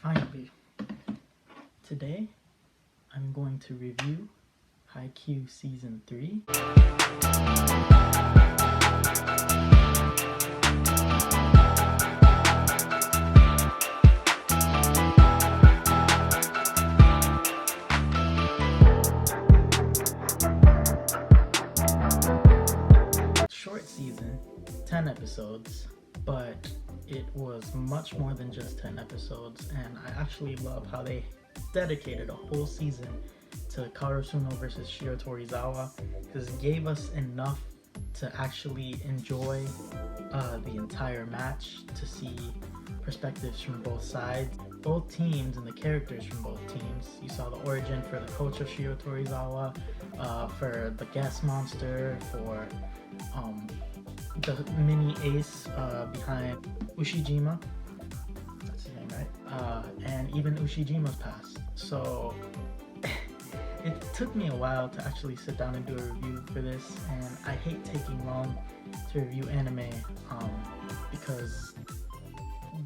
Finally, today I'm going to review Haikyuu Season 3. Short season, 10 episodes, but it was much more than just 10 episodes, and I actually love how they dedicated a whole season to Karasuno versus Shiro Torizawa, because it gave us enough to actually enjoy the entire match, to see perspectives from both sides, both teams, and the characters from both teams. You saw the origin for the coach of Shiro Torizawa, for the guest monster, for the mini ace behind Ushijima, that's his name, right? And even Ushijima's past. So it took me a while to actually sit down and do a review for this, and I hate taking long to review anime because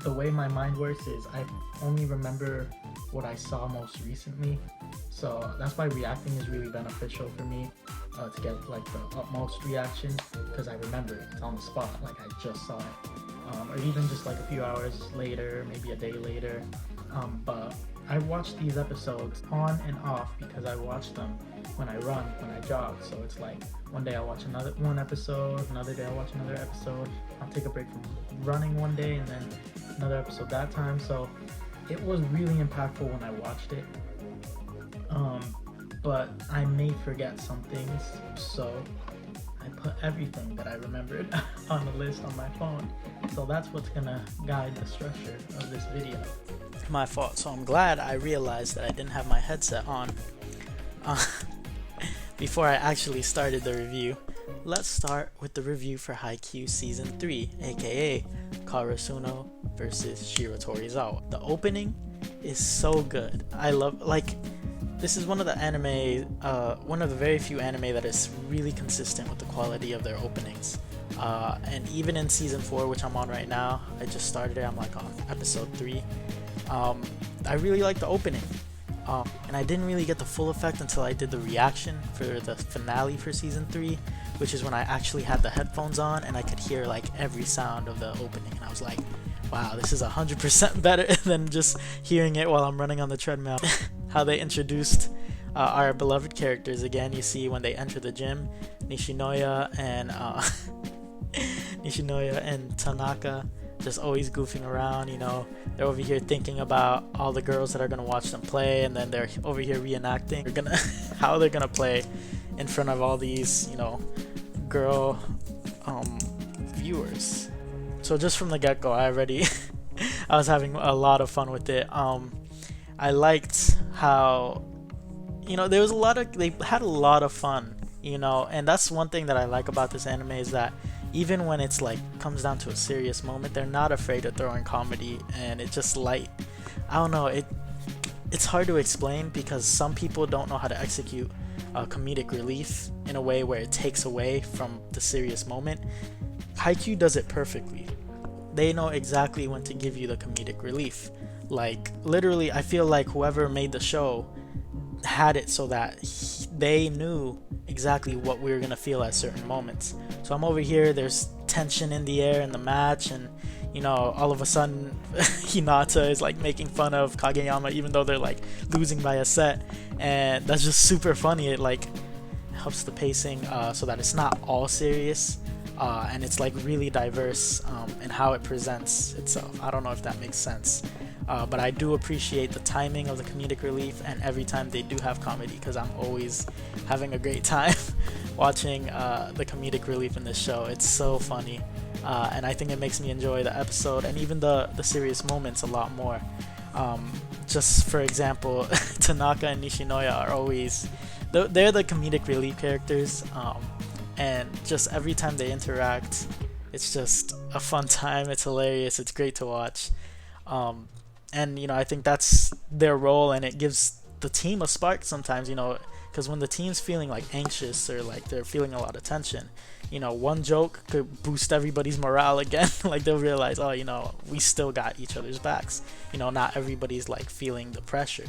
the way my mind works is I only remember what I saw most recently. So that's why reacting is really beneficial for me, to get like the utmost reaction, because I remember it. It's on the spot, like I just saw it, or even just like a few hours later, maybe a day later. But I watch these episodes on and off because I watch them when I run, when I jog. So it's like one day I'll watch one episode, another day I'll watch another episode. I'll take a break from running one day and then another episode that time. So it was really impactful when I watched it. But I may forget some things, so I put everything that I remembered on the list on my phone. So that's what's gonna guide the structure of this video. My fault. So I'm glad I realized that I didn't have my headset on before I actually started the review. Let's start with the review for Haikyuu Season 3, aka Karasuno versus Shiro Torizawa. The opening is so good. I love, this is one of the anime, one of the very few anime that is really consistent with the quality of their openings. And even in Season 4, which I'm on right now, I just started it, I'm like on episode 3. I really like the opening. And I didn't really get the full effect until I did the reaction for the finale for Season 3, which is when I actually had the headphones on and I could hear like every sound of the opening, and I was like, wow, this is 100% better than just hearing it while I'm running on the treadmill. How they introduced our beloved characters again. You see when they enter the gym, Nishinoya and Tanaka just always goofing around, you know. They're over here thinking about all the girls that are gonna watch them play, and then they're over here reenacting how they're gonna play in front of all these, you know, girl viewers. So just from the get-go, I was having a lot of fun with it. I liked how, you know, they had a lot of fun, you know, and that's one thing that I like about this anime, is that even when it's like comes down to a serious moment, they're not afraid to throw in comedy, and it's just light. I don't know, it's hard to explain because some people don't know how to execute comedic relief in a way where it takes away from the serious moment. Haikyuu does it perfectly. They know exactly when to give you the comedic relief. Like literally, I feel like whoever made the show had it so that they knew exactly what we were gonna feel at certain moments. So I'm over here, there's tension in the air in the match, and you know, all of a sudden Hinata is like making fun of Kageyama even though they're like losing by a set, and that's just super funny. It like helps the pacing so that it's not all serious, and it's like really diverse in how it presents itself. I don't know if that makes sense. But I do appreciate the timing of the comedic relief, and every time they do have comedy, because I'm always having a great time watching the comedic relief in this show. It's so funny, and I think it makes me enjoy the episode and even the serious moments a lot more. Just for example, Tanaka and Nishinoya are always, they're the comedic relief characters, and just every time they interact, it's just a fun time. It's hilarious. It's great to watch. And you know, I think that's their role, and it gives the team a spark sometimes, you know, because because when the team's feeling like anxious or like they're feeling a lot of tension, one joke could boost everybody's morale again. Like they'll realize, oh, we still got each other's backs. Not everybody's like feeling the pressure.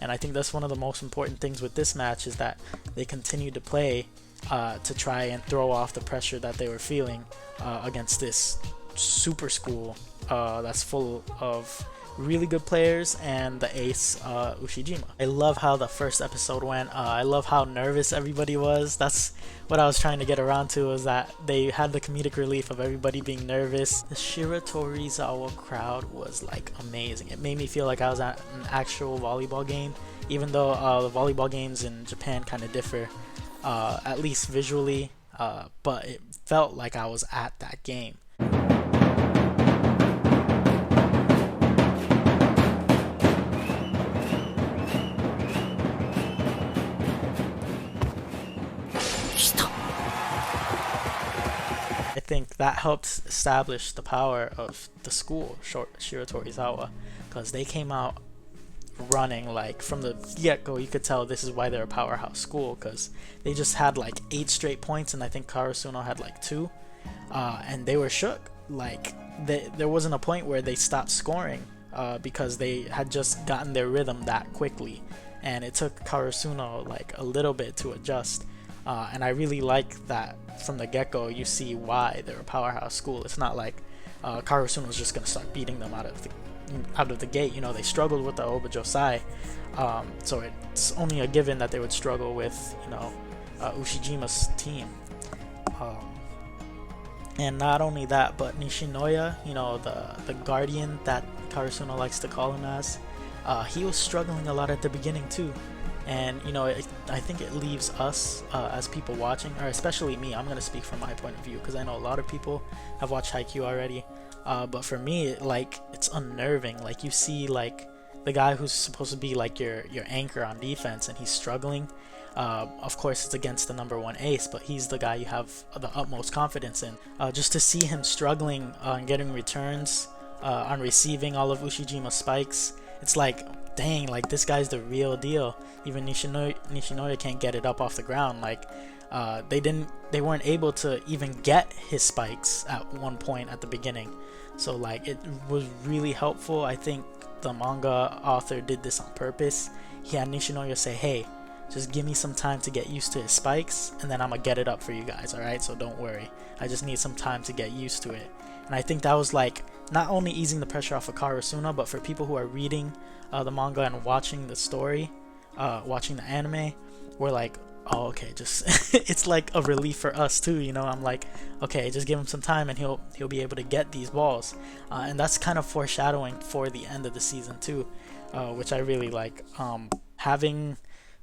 And I think that's one of the most important things with this match, is that they continue to play to try and throw off the pressure that they were feeling against this super school that's full of really good players and the ace Ushijima. I love how the first episode went. I love how nervous everybody was. That's what I was trying to get around to, was that they had the comedic relief of everybody being nervous. The Shiratorizawa crowd was like amazing. It made me feel like I was at an actual volleyball game, even though the volleyball games in Japan kind of differ, at least visually, but it felt like I was at that game. I think that helped establish the power of the school, Shiratorizawa, because they came out running. Like from the get-go, you could tell this is why they're a powerhouse school, because they just had like 8 straight points, and I think Karasuno had like 2, and they were shook. Like there wasn't a point where they stopped scoring because they had just gotten their rhythm that quickly, and it took Karasuno like a little bit to adjust. And I really like that from the get-go you see why they're a powerhouse school. It's not like Karasuno was just going to start beating them out of the gate. They struggled with the Obajosai, so it's only a given that they would struggle with Ushijima's team. And not only that, but Nishinoya, the guardian that Karasuno likes to call him as, he was struggling a lot at the beginning too. And I think it leaves us as people watching, or especially me, I'm going to speak from my point of view, because I know a lot of people have watched Haikyuu already, but for me, it's unnerving. Like you see like the guy who's supposed to be like your anchor on defense, and he's struggling. Of course it's against the #1 ace, but he's the guy you have the utmost confidence in. Just to see him struggling on getting returns, on receiving all of Ushijima's spikes, it's like, dang, like this guy's the real deal. Even Nishinoya can't get it up off the ground. Like they weren't able to even get his spikes at one point at the beginning. So like it was really helpful. I think the manga author did this on purpose. He had Nishinoya say, hey, just give me some time to get used to his spikes, and then I'm gonna get it up for you guys, alright? So don't worry, I just need some time to get used to it. And I think that was like not only easing the pressure off of Karasuno, but for people who are reading the manga and watching the story, watching the anime, we're like, oh, okay, just it's like a relief for us too, I'm like, okay, just give him some time and he'll be able to get these balls, and that's kind of foreshadowing for the end of the season too, which I really like. Having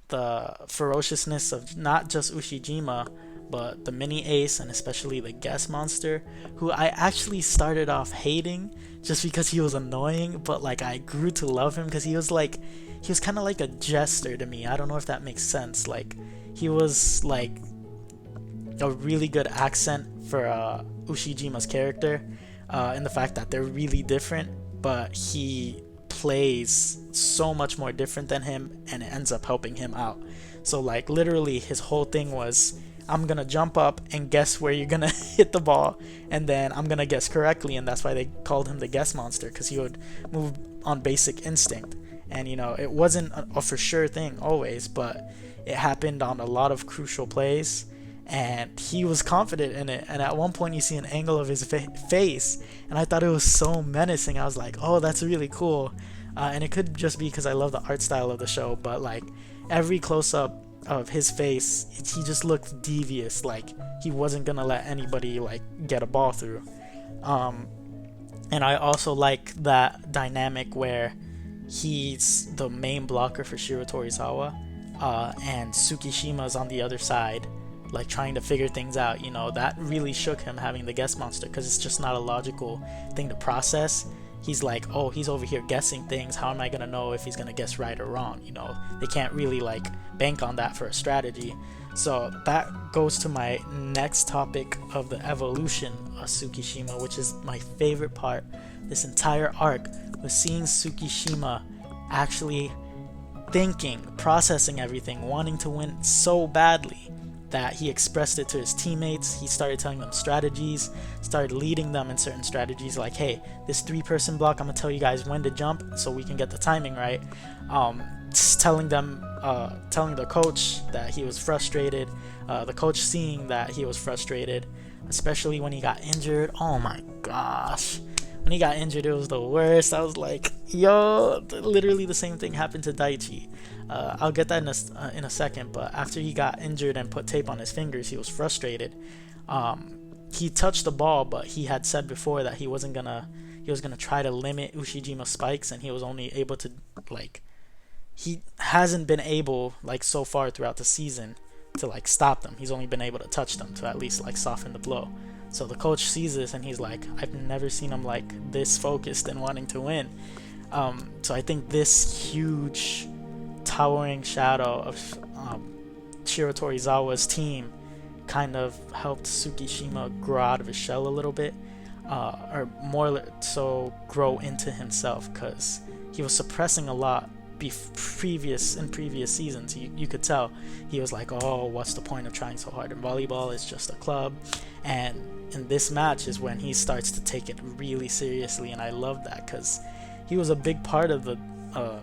the ferociousness of not just Ushijima, but the mini ace, and especially the guest monster, who I actually started off hating just because he was annoying, but like I grew to love him because he was kind of like a jester to me. I don't know if that makes sense. Like he was like a really good accent for Ushijima's character, in the fact that they're really different, but he plays so much more different than him, and it ends up helping him out. So like literally his whole thing was, I'm gonna jump up and guess where you're gonna hit the ball, and then I'm gonna guess correctly, and that's why they called him the guess monster, because he would move on basic instinct. And it wasn't a for sure thing always, but it happened on a lot of crucial plays, and he was confident in it. And at one point you see an angle of his face, and I thought it was so menacing. I was like, oh, that's really cool. And it could just be because I love the art style of the show, but like every close-up of his face, he just looked devious, like he wasn't gonna let anybody like get a ball through. And I also like that dynamic where he's the main blocker for Shiratorizawa, and Tsukishima's on the other side, like trying to figure things out. That really shook him, having the guest monster, because it's just not a logical thing to process. He's like, oh, he's over here guessing things, how am I gonna know if he's gonna guess right or wrong? They can't really like bank on that for a strategy. So that goes to my next topic of the evolution of Tsukishima, which is my favorite part. This entire arc was seeing Tsukishima actually thinking, processing everything, wanting to win so badly that he expressed it to his teammates. He started telling them strategies, started leading them in certain strategies like, hey, this 3-person block, I'm gonna tell you guys when to jump so we can get the timing right. Telling the coach that he was frustrated, the coach seeing that he was frustrated, especially when he got injured. Oh my gosh, when he got injured, it was the worst. I was like, yo, literally the same thing happened to Daichi. I'll get that in a second, but after he got injured and put tape on his fingers, he was frustrated. He touched the ball, but he had said before that he was gonna try to limit Ushijima's spikes, and he was only able to, like, he hasn't been able, like, so far throughout the season to, like, stop them. He's only been able to touch them to at least, like, soften the blow. So the coach sees this and he's like, I've never seen him like this focused and wanting to win. So I think this huge towering shadow of Shiro Torizawa's team kind of helped Tsukishima grow out of his shell a little bit, or more so grow into himself, because he was suppressing a lot previous seasons. You could tell he was like, oh, what's the point of trying so hard in volleyball? It's just a club. And in this match is when he starts to take it really seriously, and I love that because he was a big part of the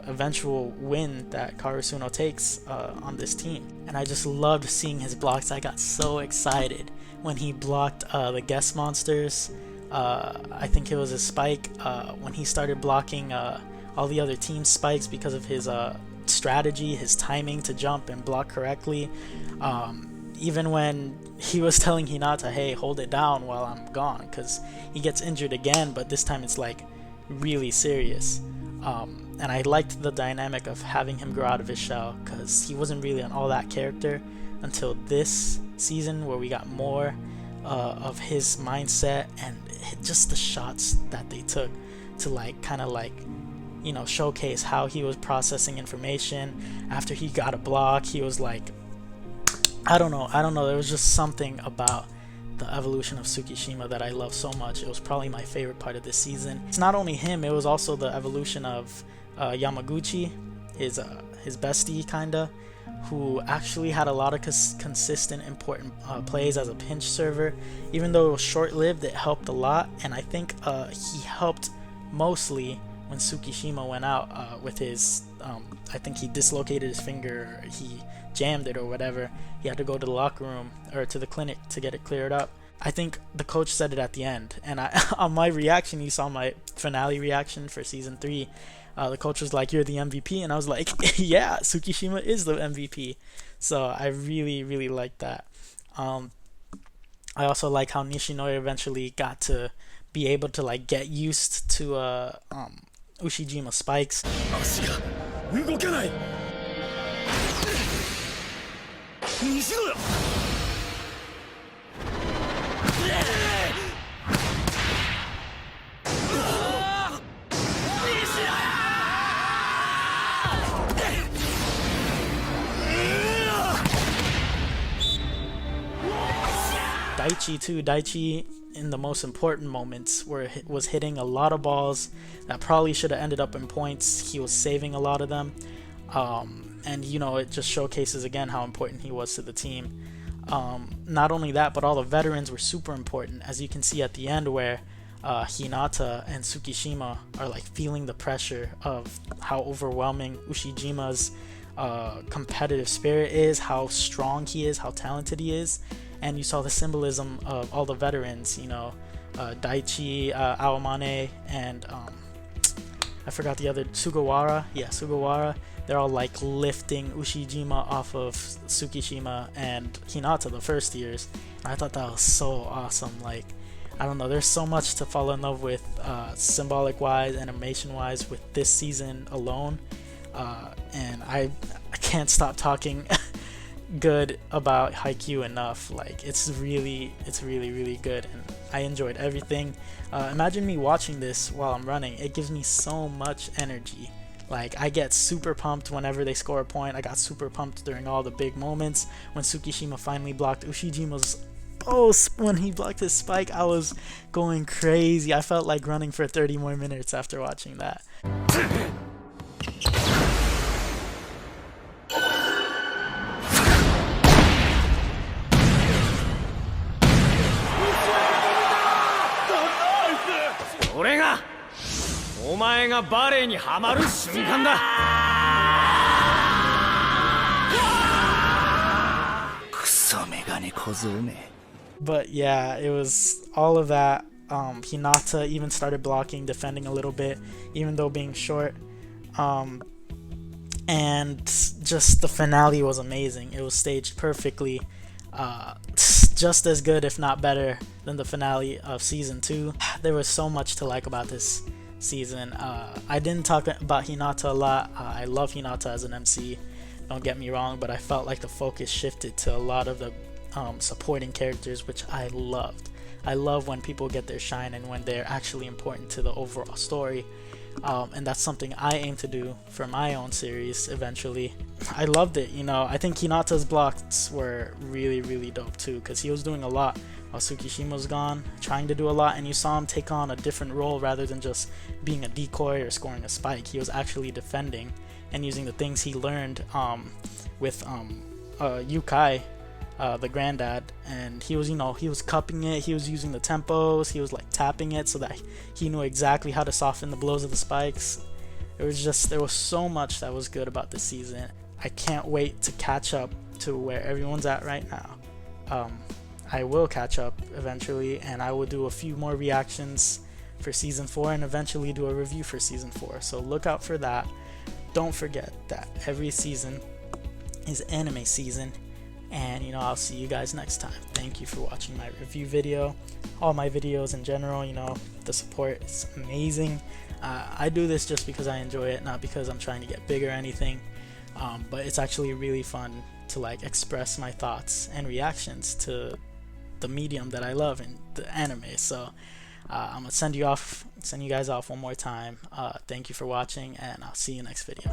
eventual win that Karasuno takes on this team. And I just loved seeing his blocks. I got so excited when he blocked the guest monsters. I think it was a spike when he started blocking all the other team spikes because of his strategy, his timing to jump and block correctly. Even when he was telling Hinata, hey, hold it down while I'm gone, because he gets injured again, but this time it's like really serious. And I liked the dynamic of having him grow out of his shell, because he wasn't really an all that character until this season, where we got more of his mindset and just the shots that they took to, like, kind of like, you know, showcase how he was processing information. After he got a block, he was like, I don't know, there was just something about the evolution of Tsukishima that I love so much. It was probably my favorite part of this season. It's not only him, it was also the evolution of Yamaguchi, his bestie kinda, who actually had a lot of consistent important plays as a pinch server. Even though it was short-lived, it helped a lot, and I think he helped mostly when Tsukishima went out with his I think he dislocated his finger, or he jammed it or whatever. He had to go to the locker room or to the clinic to get it cleared up. I think the coach said it at the end, and on my reaction, you saw my finale reaction for season 3. The coach was like, you're the MVP, and I was like, yeah, Tsukishima is the MVP. So I really, really like that. I also like how Nishinoya eventually got to be able to, like, get used to Ushijima spikes. Daichi in the most important moments was hitting a lot of balls that probably should have ended up in points. He was saving a lot of them, and you know, it just showcases again how important he was to the team. Not only that, but all the veterans were super important, as you can see at the end, where Hinata and Tsukishima are, like, feeling the pressure of how overwhelming Ushijima's competitive spirit is, how strong he is, how talented he is. And you saw the symbolism of all the veterans, you know, Daichi, Awamane, and I forgot the other, Sugawara. Yeah, Sugawara. They're all, like, lifting Ushijima off of Tsukishima and Hinata, the first years. And I thought that was so awesome. Like, I don't know, there's so much to fall in love with, symbolic-wise, animation-wise, with this season alone. And I can't stop talking good about Haikyuu enough. Like, it's really good, and I enjoyed everything. Imagine me watching this while I'm running. It gives me so much energy. Like, I get super pumped whenever they score a point. I got super pumped during all the big moments. When Tsukishima finally blocked Ushijima's when he blocked his spike, I was going crazy. I felt like running for 30 more minutes after watching that. お前がバレエにハマる瞬間だ。クソメガネ小僧め。 But yeah, it was all of that. Hinata even started blocking, defending a little bit, even though being short. And just the finale was amazing. It was staged perfectly. Just as good, if not better, than the finale of season 2. There was so much to like about this season. I didn't talk about Hinata a lot. I love Hinata as an MC, don't get me wrong, but I felt like the focus shifted to a lot of the supporting characters, which I loved. I love when people get their shine and when they're actually important to the overall story. And that's something I aim to do for my own series eventually. I loved it, you know. I think Hinata's blocks were really, really dope too, because he was doing a lot while Tsukishima was gone, trying to do a lot, and you saw him take on a different role rather than just being a decoy or scoring a spike. He was actually defending and using the things he learned with Yukai, the granddad, and he was, you know, he was cupping it, he was using the tempos, he was like tapping it so that he knew exactly how to soften the blows of the spikes. It was just, there was so much that was good about this season. I can't wait to catch up to where everyone's at right now. I will catch up eventually, and I will do a few more reactions for season 4 and eventually do a review for season 4, so look out for that. Don't forget that every season is anime season, and you know, I'll see you guys next time. Thank you for watching my review video, all my videos in general. You know, the support is amazing. I do this just because I enjoy it, not because I'm trying to get big or anything, but it's actually really fun to like express my thoughts and reactions to the medium that I love in the anime. So I'm gonna send you guys off one more time. Thank you for watching, and I'll see you next video.